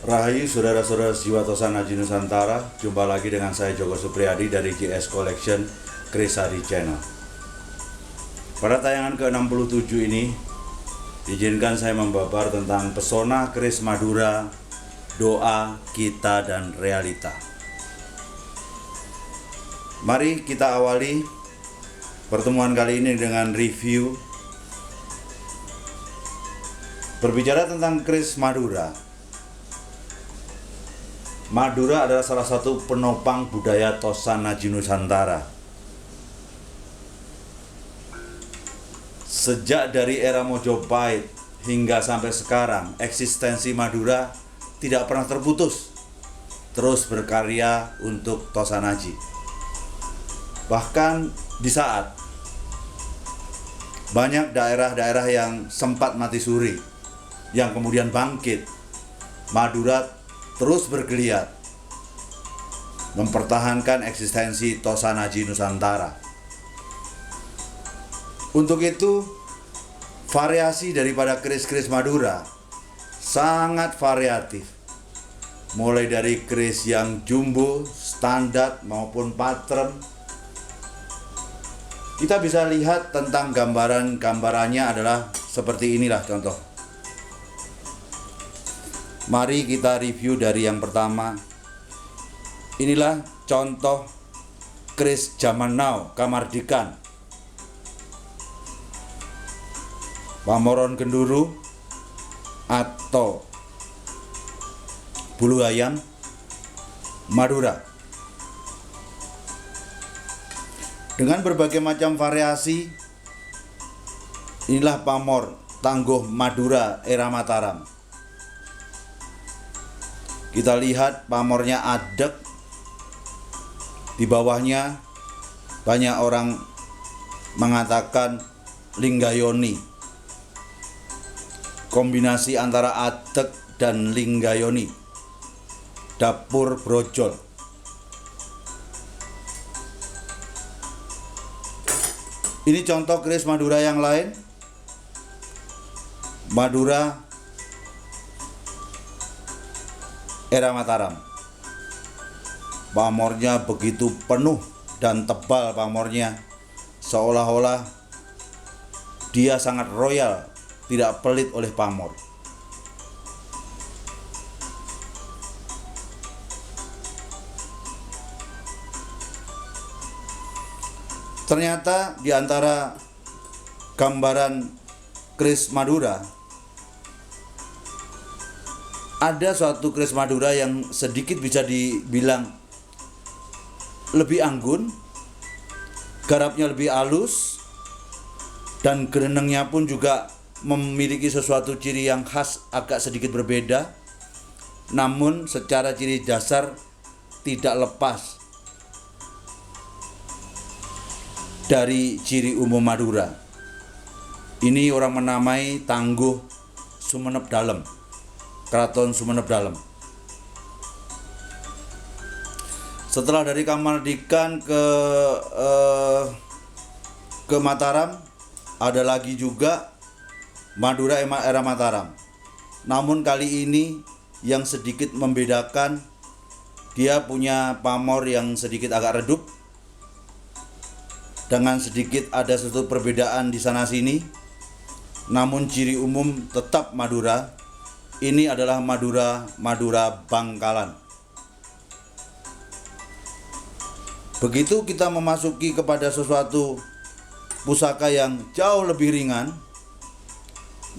Rahayu saudara-saudara Jiwa Tosana Haji Nusantara, jumpa lagi dengan saya Joko Supriyadi dari JS Collection Kris Hadi Channel. Pada tayangan ke-67 ini, izinkan saya membabar tentang pesona keris Madura, doa, kita, dan realita. Mari kita awali pertemuan kali ini dengan review. Berbicara tentang keris Madura. Madura adalah salah satu penopang budaya Tosana Haji Nusantara. Sejak dari era Mojopahit hingga sampai sekarang, eksistensi Madura tidak pernah terputus, terus berkarya untuk Tosana Haji. Bahkan di saat banyak daerah-daerah yang sempat mati suri, yang kemudian bangkit, Madura terus bergeliat mempertahankan eksistensi Tosana Haji Nusantara. Untuk itu, variasi daripada keris-keris Madura sangat variatif. Mulai dari keris yang jumbo, standar maupun pattern. Kita bisa lihat tentang gambarannya adalah seperti inilah contoh. Mari kita review dari yang pertama. Inilah contoh keris zaman now, Kamardikan. Pamoron Genduru atau bulu ayam Madura. Dengan berbagai macam variasi, inilah pamor tangguh Madura era Mataram. Kita lihat pamornya adek, di bawahnya banyak orang mengatakan Linggayoni. Kombinasi antara adek dan Linggayoni, dapur brojol. Ini contoh keris Madura yang lain. Madura era Mataram. Pamornya begitu penuh dan tebal pamornya, seolah-olah dia sangat royal, tidak pelit oleh pamor. Ternyata di antara gambaran keris Madura, ada suatu keris Madura yang sedikit bisa dibilang lebih anggun, garapnya lebih halus, dan gerenengnya pun juga memiliki sesuatu ciri yang khas agak sedikit berbeda, namun secara ciri dasar tidak lepas dari ciri umum Madura. Ini orang menamai Tangguh Sumenep Dalem, Keraton Sumenep Dalem. Setelah dari Kamardikan ke Mataram, ada lagi juga Madura era Mataram. Namun kali ini yang sedikit membedakan, dia punya pamor yang sedikit agak redup, dengan sedikit ada suatu perbedaan di sana sini. Namun ciri umum tetap Madura. Ini adalah Madura Bangkalan. Begitu kita memasuki kepada sesuatu pusaka yang jauh lebih ringan,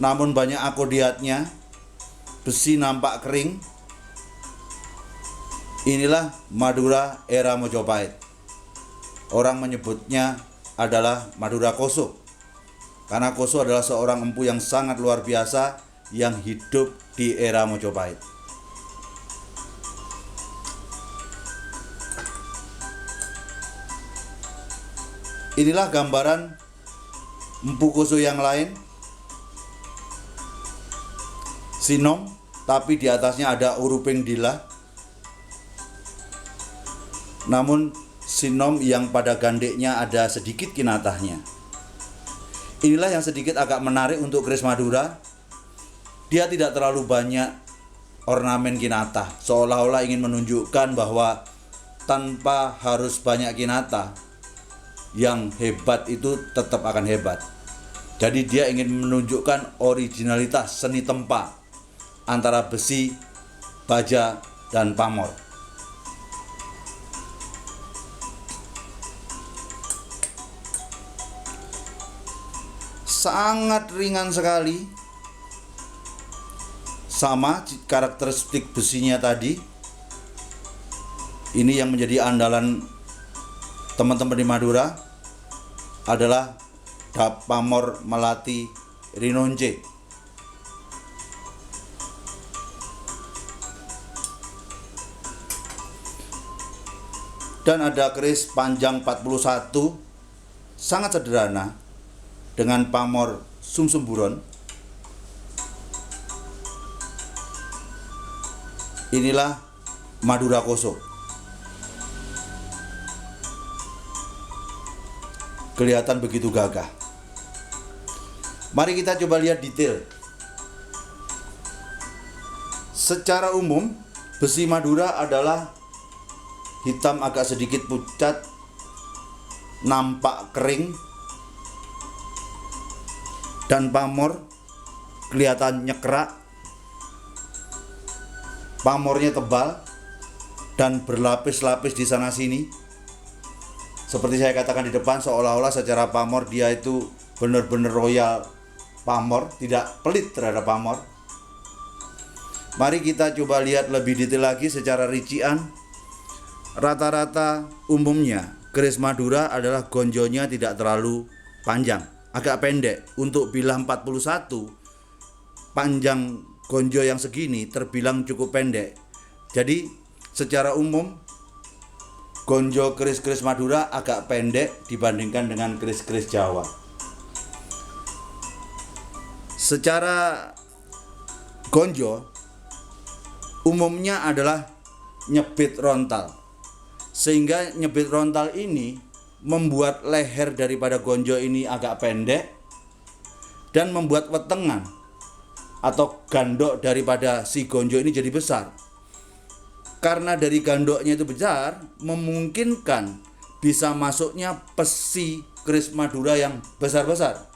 namun banyak akodiatnya, besi nampak kering. Inilah Madura era Mojopahit. Orang menyebutnya adalah Madura Koso, karena Koso adalah seorang empu yang sangat luar biasa yang hidup di era Mojopahit. Inilah gambaran empu Koso yang lain, Sinom, tapi di atasnya ada uruping dila. Namun Sinom yang pada gandeknya ada sedikit kinatahnya. Inilah yang sedikit agak menarik untuk keris Madura. Dia tidak terlalu banyak ornamen kinata, seolah-olah ingin menunjukkan bahwa tanpa harus banyak kinata, yang hebat itu tetap akan hebat. Jadi dia ingin menunjukkan originalitas seni tempa antara besi, baja, dan pamor. Sangat ringan sekali, sama karakteristik besinya tadi. Ini yang menjadi andalan teman-teman di Madura adalah pamor melati Rinonce. Dan ada keris panjang 41, sangat sederhana, dengan pamor sumsum buron. Inilah Madura Koso. Kelihatan begitu gagah. Mari kita coba lihat detail. Secara umum, besi Madura adalah hitam agak sedikit pucat, nampak kering, dan pamor kelihatan nyekrak. Pamornya tebal dan berlapis-lapis di sana sini. Seperti saya katakan di depan, seolah-olah secara pamor dia itu benar-benar royal pamor, tidak pelit terhadap pamor. Mari kita coba lihat lebih detail lagi secara rincian. Rata-rata umumnya keris Madura adalah gonjonya tidak terlalu panjang, agak pendek. Untuk bilah 41, panjang gonjo yang segini terbilang cukup pendek. Jadi secara umum gonjo keris-keris Madura agak pendek dibandingkan dengan keris-keris Jawa. Secara gonjo umumnya adalah nyebit rontal, sehingga nyebit rontal ini membuat leher daripada gonjo ini agak pendek dan membuat wetengan atau gandok daripada si gonjo ini jadi besar. Karena dari gandoknya itu besar, memungkinkan bisa masuknya pesi keris Madura yang besar-besar.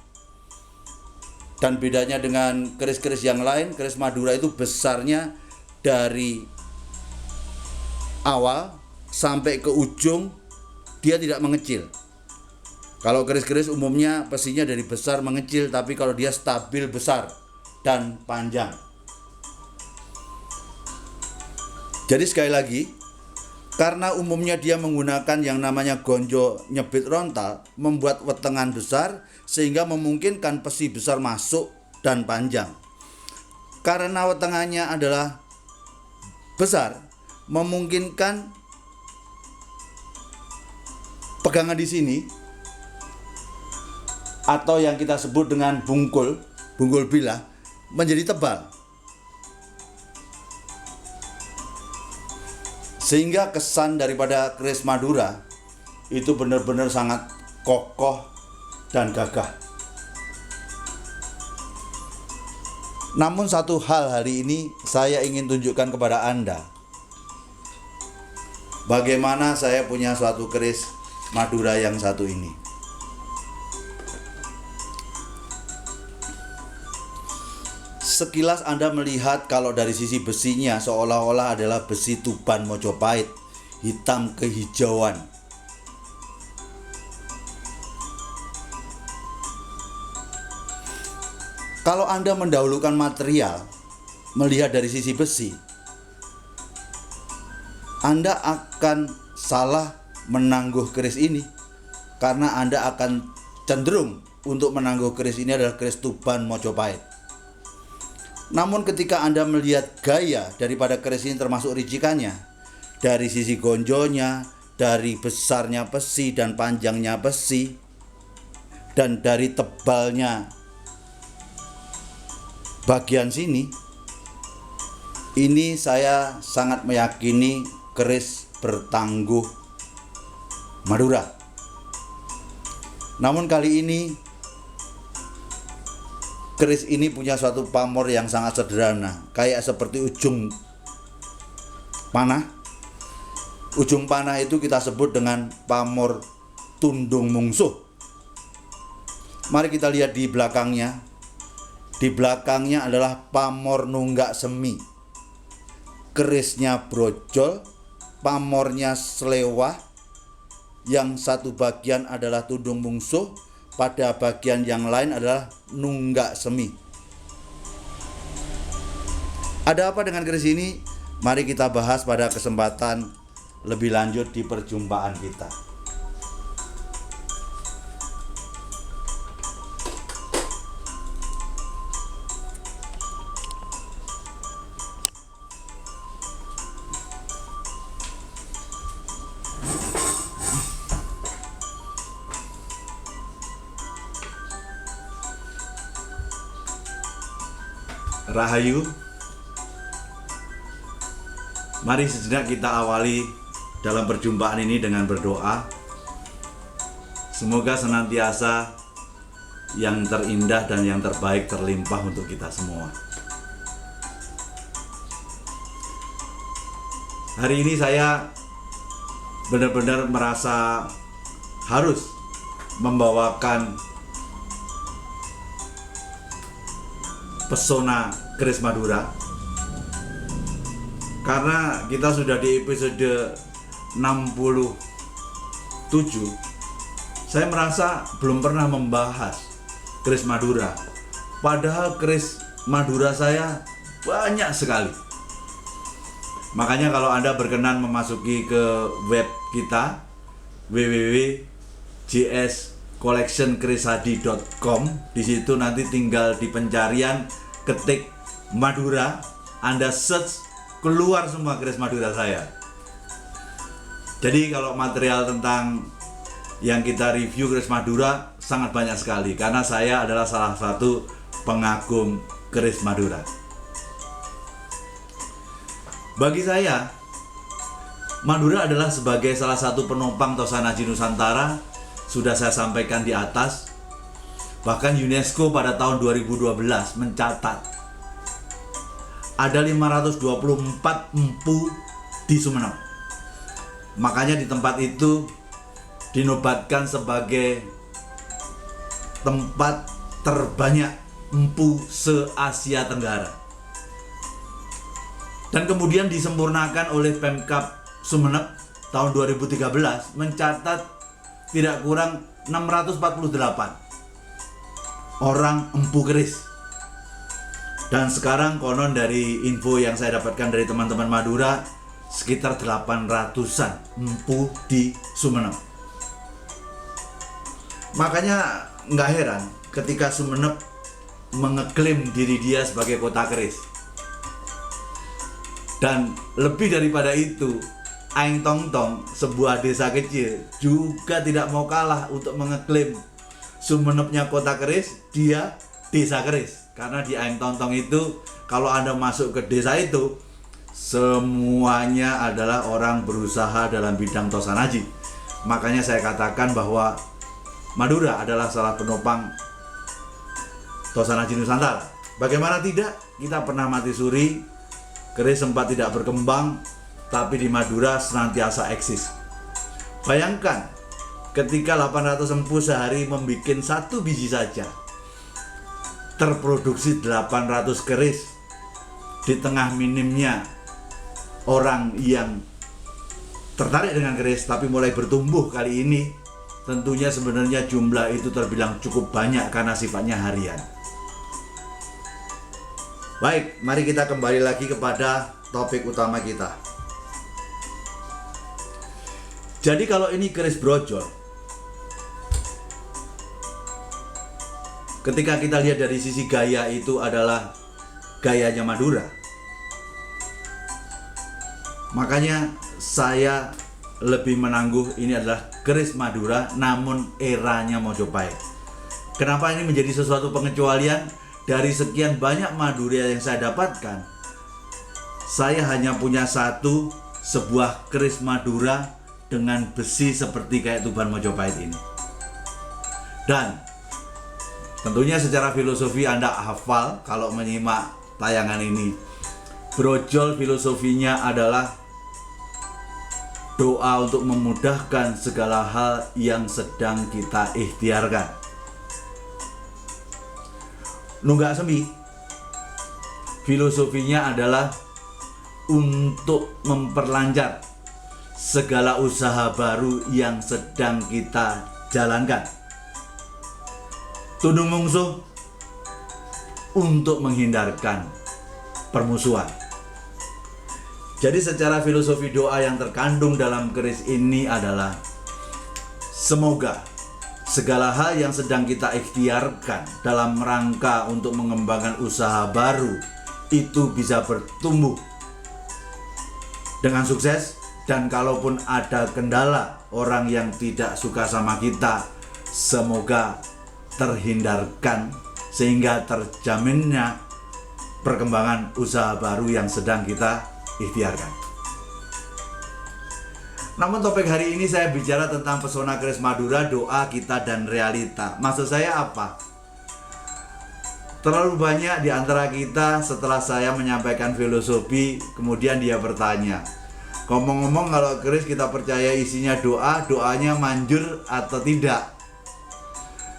Dan bedanya dengan keris-keris yang lain, keris Madura itu besarnya dari awal sampai ke ujung, dia tidak mengecil. Kalau keris-keris umumnya pesinya dari besar mengecil, tapi kalau dia stabil besar dan panjang. Jadi sekali lagi, karena umumnya dia menggunakan yang namanya gonjo nyebit rontal, membuat wetengan besar sehingga memungkinkan pesi besar masuk dan panjang. Karena wetengannya adalah besar, memungkinkan pegangan di sini atau yang kita sebut dengan bungkul bilah menjadi tebal. Sehingga kesan daripada keris Madura itu benar-benar sangat kokoh dan gagah. Namun satu hal hari ini saya ingin tunjukkan kepada Anda, bagaimana saya punya suatu keris Madura yang satu ini. Sekilas Anda melihat kalau dari sisi besinya seolah-olah adalah besi Tuban Mojopahit, hitam kehijauan. Kalau Anda mendahulukan material, melihat dari sisi besi, Anda akan salah menangguh keris ini, karena Anda akan cenderung untuk menangguh keris ini adalah keris Tuban Mojopahit. Namun ketika Anda melihat gaya daripada keris ini termasuk ricikannya, dari sisi gonjonya, dari besarnya besi dan panjangnya besi, dan dari tebalnya bagian sini, ini saya sangat meyakini keris bertangguh Madura. Namun kali ini keris ini punya suatu pamor yang sangat sederhana, kayak seperti ujung panah. Ujung panah itu kita sebut dengan pamor tundung mungsuh. Mari kita lihat di belakangnya. Di belakangnya adalah pamor nunggak semi. Kerisnya brojol, pamornya selewah. Yang satu bagian adalah tundung mungsuh, pada bagian yang lain adalah nunggak semi. Ada apa dengan keris ini? Mari kita bahas pada kesempatan lebih lanjut di perjumpaan kita. Rahayu. Mari sejenak kita awali dalam perjumpaan ini dengan berdoa. Semoga senantiasa yang terindah dan yang terbaik terlimpah untuk kita semua. Hari ini saya benar-benar merasa harus membawakan pesona keris Madura, karena kita sudah di episode 67. Saya merasa belum pernah membahas keris Madura, padahal keris Madura saya banyak sekali. Makanya kalau Anda berkenan memasuki ke web kita www.jscollectionkrishadi.com, di situ nanti tinggal di pencarian ketik Madura, Anda search, keluar semua keris Madura saya. Jadi kalau material tentang yang kita review keris Madura sangat banyak sekali, karena saya adalah salah satu pengagum keris Madura. Bagi saya, Madura adalah sebagai salah satu penopang Tosanaji Nusantara. Sudah saya sampaikan di atas. Bahkan UNESCO pada tahun 2012 mencatat ada 524 empu di Sumeneb. Makanya di tempat itu dinobatkan sebagai tempat terbanyak empu se-Asia Tenggara. Dan kemudian disempurnakan oleh Pemkab Sumeneb tahun 2013 mencatat tidak kurang 648 orang empu keris. Dan sekarang konon dari info yang saya dapatkan dari teman-teman Madura, sekitar 800-an empu di Sumeneb. Makanya nggak heran ketika Sumeneb mengeklaim diri dia sebagai kota keris. Dan lebih daripada itu, Aing Tong Tong, sebuah desa kecil, juga tidak mau kalah untuk mengeklaim Sumenebnya kota keris, dia desa keris. Karena di Aing Tong Tong itu, kalau Anda masuk ke desa itu, semuanya adalah orang berusaha dalam bidang Tosanaji. Makanya saya katakan bahwa Madura adalah salah penopang Tosanaji Nusantara. Bagaimana tidak, kita pernah mati suri, keris sempat tidak berkembang, tapi di Madura senantiasa eksis. Bayangkan, ketika 800 empu sehari membuat satu biji saja, terproduksi 800 keris di tengah minimnya orang yang tertarik dengan keris tapi mulai bertumbuh kali ini. Tentunya sebenarnya jumlah itu terbilang cukup banyak karena sifatnya harian. Baik, mari kita kembali lagi kepada topik utama kita. Jadi kalau ini keris brojol, ketika kita lihat dari sisi gaya, itu adalah gayanya Madura. Makanya saya lebih menangguh ini adalah keris Madura namun eranya Mojopahit. Kenapa ini menjadi sesuatu pengecualian? Dari sekian banyak Madura yang saya dapatkan, saya hanya punya satu, sebuah keris Madura dengan besi seperti kayak Tuban Mojopahit ini. Dan Tentunya secara filosofi Anda hafal kalau menyimak tayangan ini. Brojol filosofinya adalah doa untuk memudahkan segala hal yang sedang kita ikhtiarkan. Nunggak Semi filosofinya adalah untuk memperlancar segala usaha baru yang sedang kita jalankan. Tundung Mungsuh untuk menghindarkan permusuhan. Jadi secara filosofi doa yang terkandung dalam keris ini adalah semoga segala hal yang sedang kita ikhtiarkan dalam rangka untuk mengembangkan usaha baru itu bisa bertumbuh dengan sukses, dan kalaupun ada kendala orang yang tidak suka sama kita, semoga terhindarkan sehingga terjaminnya perkembangan usaha baru yang sedang kita ikhtiarkan. Namun topik hari ini saya bicara tentang pesona keris Madura, doa kita dan realita. Maksud saya apa? Terlalu banyak di antara kita setelah saya menyampaikan filosofi, kemudian dia bertanya, ngomong-ngomong kalau keris kita percaya isinya doa, doanya manjur atau tidak?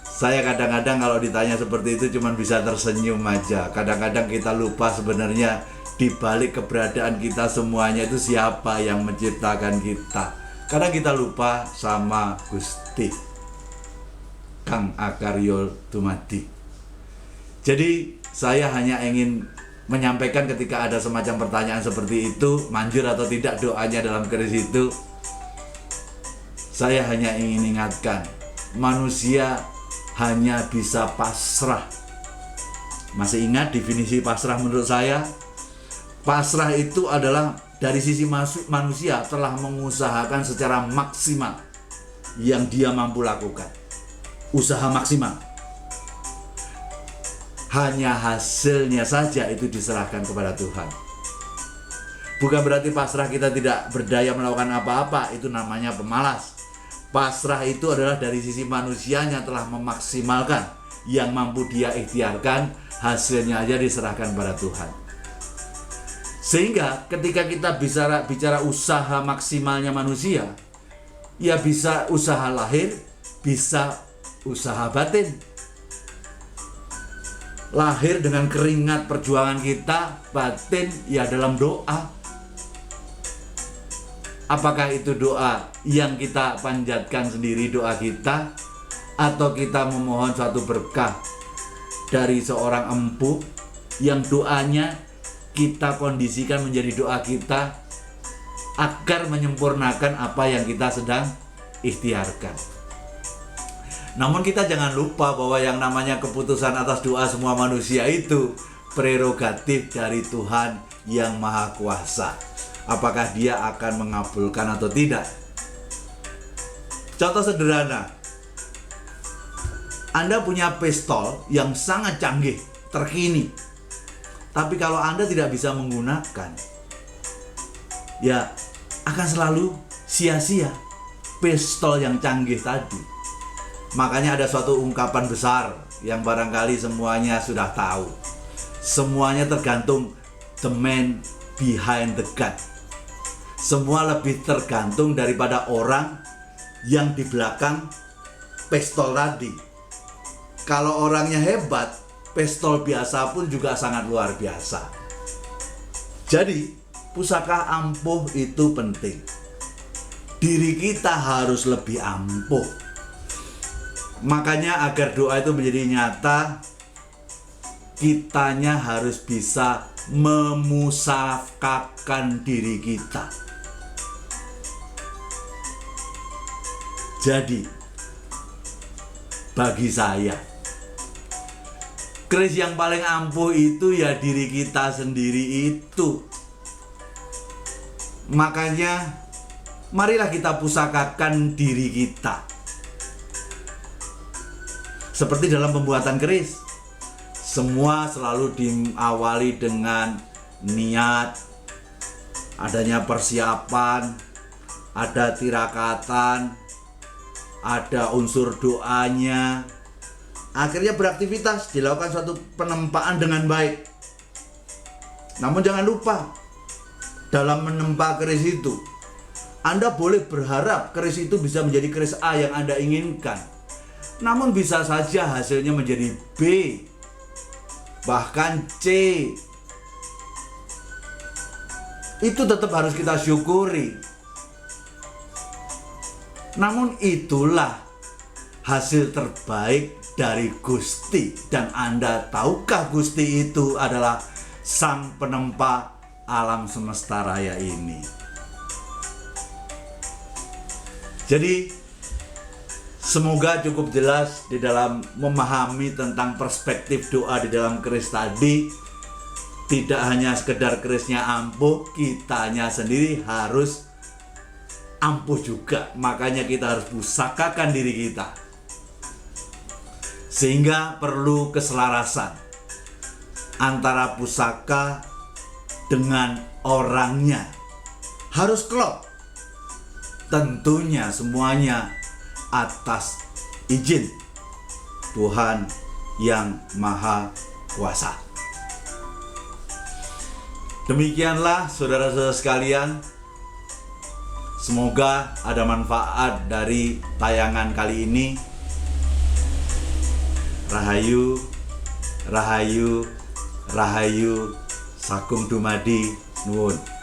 Saya kadang-kadang kalau ditanya seperti itu cuma bisa tersenyum aja. Kadang-kadang kita lupa sebenarnya di balik keberadaan kita semuanya itu siapa yang menciptakan kita. Kadang kita lupa sama Gusti Kang Akaryo Dumadi. Jadi saya hanya ingin menyampaikan ketika ada semacam pertanyaan seperti itu, manjur atau tidak doanya dalam keris itu, saya hanya ingin ingatkan, manusia hanya bisa pasrah. Masih ingat definisi pasrah menurut saya? Pasrah itu adalah dari sisi manusia telah mengusahakan secara maksimal yang dia mampu lakukan. Usaha maksimal. Hanya hasilnya saja itu diserahkan kepada Tuhan. Bukan berarti pasrah kita tidak berdaya melakukan apa-apa, itu namanya pemalas. Pasrah itu adalah dari sisi manusianya telah memaksimalkan yang mampu dia ikhtiarkan, hasilnya aja diserahkan pada Tuhan. Sehingga ketika kita bicara usaha maksimalnya manusia, ya bisa usaha lahir, bisa usaha batin. Lahir dengan keringat perjuangan kita, batin ya dalam doa. Apakah itu doa yang kita panjatkan sendiri doa kita, atau kita memohon suatu berkah dari seorang empu yang doanya kita kondisikan menjadi doa kita agar menyempurnakan apa yang kita sedang ikhtiarkan. Namun kita jangan lupa bahwa yang namanya keputusan atas doa semua manusia itu prerogatif dari Tuhan yang Maha Kuasa. Apakah dia akan mengabulkan atau tidak? Contoh sederhana, Anda punya pistol yang sangat canggih, terkini, tapi kalau Anda tidak bisa menggunakan, ya akan selalu sia-sia pistol yang canggih tadi. Makanya ada suatu ungkapan besar yang barangkali semuanya sudah tahu. Semuanya tergantung the man behind the gun. Semua lebih tergantung daripada orang yang di belakang pistol tadi. Kalau orangnya hebat, pistol biasa pun juga sangat luar biasa. Jadi, pusaka ampuh itu penting. Diri kita harus lebih ampuh. Makanya agar doa itu menjadi nyata, kitanya harus bisa memusakakan diri kita. Jadi, bagi saya, keris yang paling ampuh itu ya diri kita sendiri itu. Makanya, marilah kita pusakakan diri kita. Seperti dalam pembuatan keris, semua selalu diawali dengan niat, adanya persiapan, ada tirakatan, ada unsur doanya, akhirnya beraktivitas, dilakukan suatu penempaan dengan baik. Namun jangan lupa, dalam menempa keris itu, Anda boleh berharap keris itu bisa menjadi keris A yang Anda inginkan. Namun bisa saja hasilnya menjadi B, bahkan C. Itu tetap harus kita syukuri. Namun itulah hasil terbaik dari Gusti. Dan Anda tahukah Gusti itu adalah Sang Penempa alam semesta raya ini. Jadi semoga cukup jelas di dalam memahami tentang perspektif doa di dalam keris tadi. Tidak hanya sekedar kerisnya ampuh, kitanya sendiri harus ampuh juga. Makanya kita harus pusakakan diri kita. Sehingga perlu keselarasan antara pusaka dengan orangnya. Harus klop. Tentunya semuanya atas izin Tuhan yang Maha Kuasa. Demikianlah saudara-saudara sekalian. Semoga ada manfaat dari tayangan kali ini. Rahayu, rahayu, rahayu, sagung dumadi nuwun.